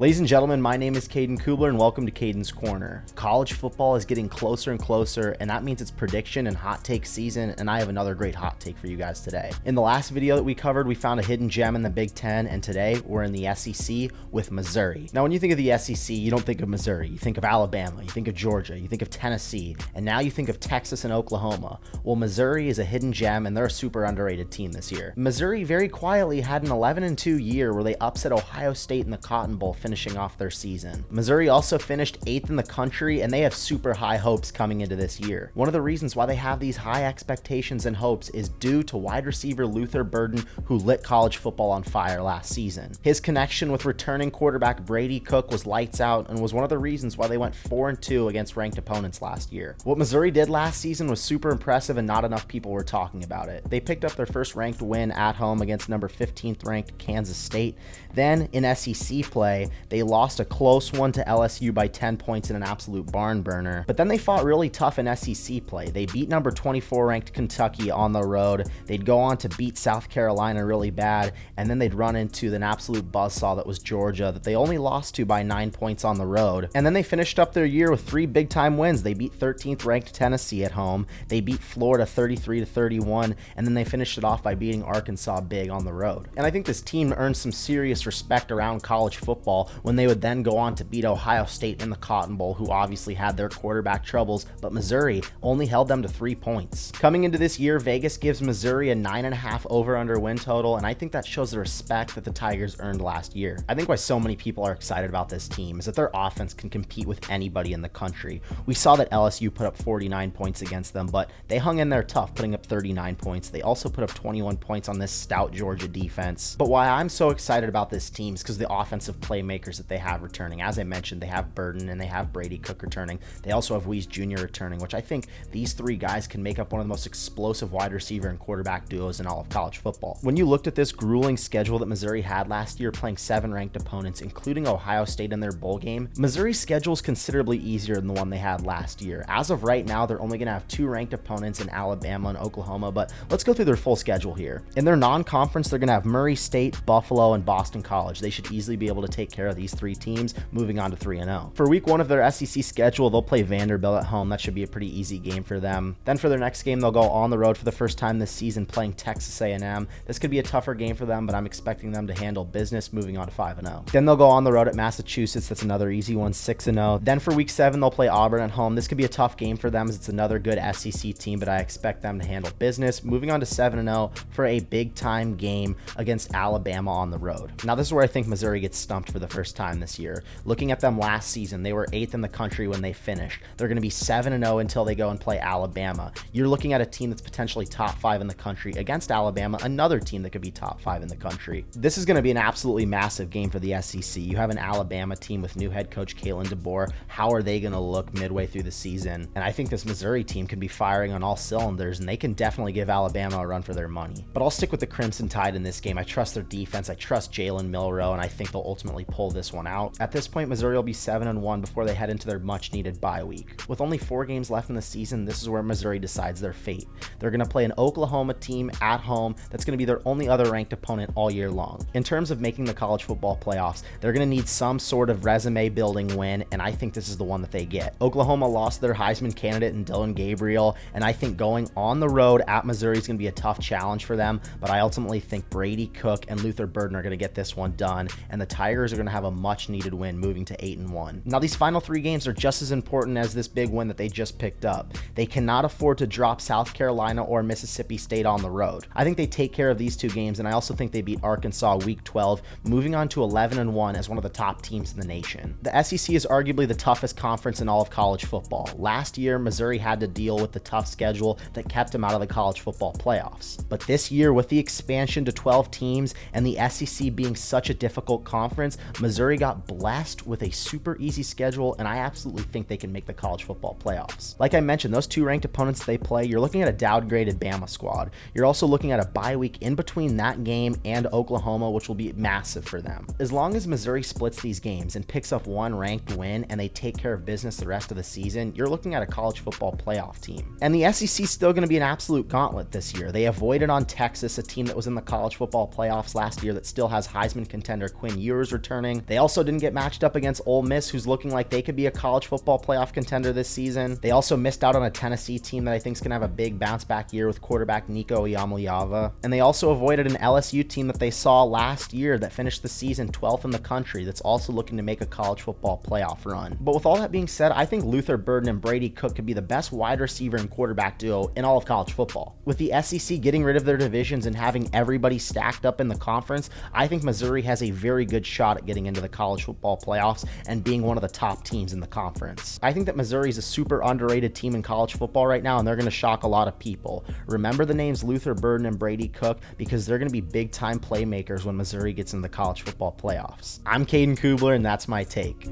Ladies and gentlemen, my name is Caden Kubler and welcome to Caden's Corner. College football is getting closer and closer, and that means it's prediction and hot take season, and I have another great hot take for you guys today. In the last video that we covered, we found a hidden gem in the Big Ten, and today we're in the SEC with Missouri. Now, when you think of the SEC, you don't think of Missouri. You think of Alabama, you think of Georgia, you think of Tennessee, and now you think of Texas and Oklahoma. Well, Missouri is a hidden gem, and they're a super underrated team this year. Missouri very quietly had an 11-2 year where they upset Ohio State in the Cotton Bowl, finishing off their season. Missouri also finished 8th in the country, and they have super high hopes coming into this year. One of the reasons why they have these high expectations and hopes is due to wide receiver Luther Burden, who lit college football on fire last season. His connection with returning quarterback Brady Cook was lights out and was one of the reasons why they went 4-2 against ranked opponents last year. What Missouri did last season was super impressive, and not enough people were talking about it. They picked up their first ranked win at home against number 15th ranked Kansas State. Then in SEC play, they lost a close one to LSU by 10 points in an absolute barn burner. But then they fought really tough in SEC play. They beat number 24 ranked Kentucky on the road. They'd go on to beat South Carolina really bad, and then they'd run into an absolute buzzsaw that was Georgia that they only lost to by 9 points on the road. And then they finished up their year with 3 big time wins. They beat 13th ranked Tennessee at home. They beat Florida 33-31, and then they finished it off by beating Arkansas big on the road. And I think this team earned some serious respect around college football when they would then go on to beat Ohio State in the Cotton Bowl, who obviously had their quarterback troubles, but Missouri only held them to 3 points. Coming into this year, Vegas gives Missouri a 9.5 over-under win total, and I think that shows the respect that the Tigers earned last year. I think why so many people are excited about this team is that their offense can compete with anybody in the country. We saw that LSU put up 49 points against them, but they hung in there tough, putting up 39 points. They also put up 21 points on this stout Georgia defense. But why I'm so excited about this team is because the offensive playmakers that they have returning. As I mentioned, they have Burden and they have Brady Cook returning. They also have Wees Jr. returning, which I think these 3 guys can make up one of the most explosive wide receiver and quarterback duos in all of college football. When you looked at this grueling schedule that Missouri had last year, playing 7 ranked opponents, including Ohio State in their bowl game, Missouri's schedule is considerably easier than the one they had last year. As of right now, they're only going to have 2 ranked opponents in Alabama and Oklahoma, but let's go through their full schedule here. In their non-conference, they're going to have Murray State, Buffalo, and Boston College. They should easily be able to take care of these 3 teams, moving on to 3-0. For week 1 of their SEC schedule, they'll play Vanderbilt at home. That should be a pretty easy game for them. Then for their next game, they'll go on the road for the first time this season, playing Texas A&M. This could be a tougher game for them, but I'm expecting them to handle business, moving on to 5-0. Then they'll go on the road at Massachusetts. That's another easy one, 6-0. Then for week 7, they'll play Auburn at home. This could be a tough game for them as it's another good SEC team, but I expect them to handle business, moving on to 7-0 for a big time game against Alabama on the road. Now this is where I think Missouri gets stumped for the first time this year. Looking at them last season, they were 8th in the country when they finished. They're going to be 7-0 until they go and play Alabama. You're looking at a team that's potentially top 5 in the country against Alabama, another team that could be top 5 in the country. This is going to be an absolutely massive game for the SEC. You have an Alabama team with new head coach Kalen DeBoer. How are they going to look midway through the season? And I think this Missouri team can be firing on all cylinders, and they can definitely give Alabama a run for their money. But I'll stick with the Crimson Tide in this game. I trust their defense. I trust Jalen Milroe, and I think they'll ultimately pull this one out. At this point, Missouri will be 7-1 before they head into their much-needed bye week. With only 4 games left in the season, this is where Missouri decides their fate. They're going to play an Oklahoma team at home that's going to be their only other ranked opponent all year long. In terms of making the college football playoffs, they're going to need some sort of resume-building win, and I think this is the one that they get. Oklahoma lost their Heisman candidate in Dylan Gabriel, and I think going on the road at Missouri is going to be a tough challenge for them, but I ultimately think Brady Cook and Luther Burden are going to get this one done, and the Tigers are going to have a much-needed win, moving to 8-1. Now, these final 3 games are just as important as this big win that they just picked up. They cannot afford to drop South Carolina or Mississippi State on the road. I think they take care of these 2 games, and I also think they beat Arkansas week 12, moving on to 11-1 as one of the top teams in the nation. The SEC is arguably the toughest conference in all of college football. Last year, Missouri had to deal with the tough schedule that kept them out of the college football playoffs. But this year, with the expansion to 12 teams and the SEC being such a difficult conference, Missouri got blessed with a super easy schedule, and I absolutely think they can make the college football playoffs. Like I mentioned, those 2 ranked opponents they play, you're looking at a downgraded Bama squad. You're also looking at a bye week in between that game and Oklahoma, which will be massive for them. As long as Missouri splits these games and picks up 1 ranked win and they take care of business the rest of the season, you're looking at a college football playoff team. And the SEC is still going to be an absolute gauntlet this year. They avoided on Texas, a team that was in the college football playoffs last year that still has Heisman contender Quinn Ewers returning. underperforming. They also didn't get matched up against Ole Miss, who's looking like they could be a college football playoff contender this season. They also missed out on a Tennessee team that I think is going to have a big bounce back year with quarterback Nico Iamaleava. And they also avoided an LSU team that they saw last year that finished the season 12th in the country that's also looking to make a college football playoff run. But with all that being said, I think Luther Burden and Brady Cook could be the best wide receiver and quarterback duo in all of college football. With the SEC getting rid of their divisions and having everybody stacked up in the conference, I think Missouri has a very good shot at getting into the college football playoffs and being one of the top teams in the conference. I think that Missouri is a super underrated team in college football right now, and they're going to shock a lot of people. Remember the names Luther Burden and Brady Cook, because they're going to be big time playmakers when Missouri gets into the college football playoffs. I'm Caden Kubler, and that's my take.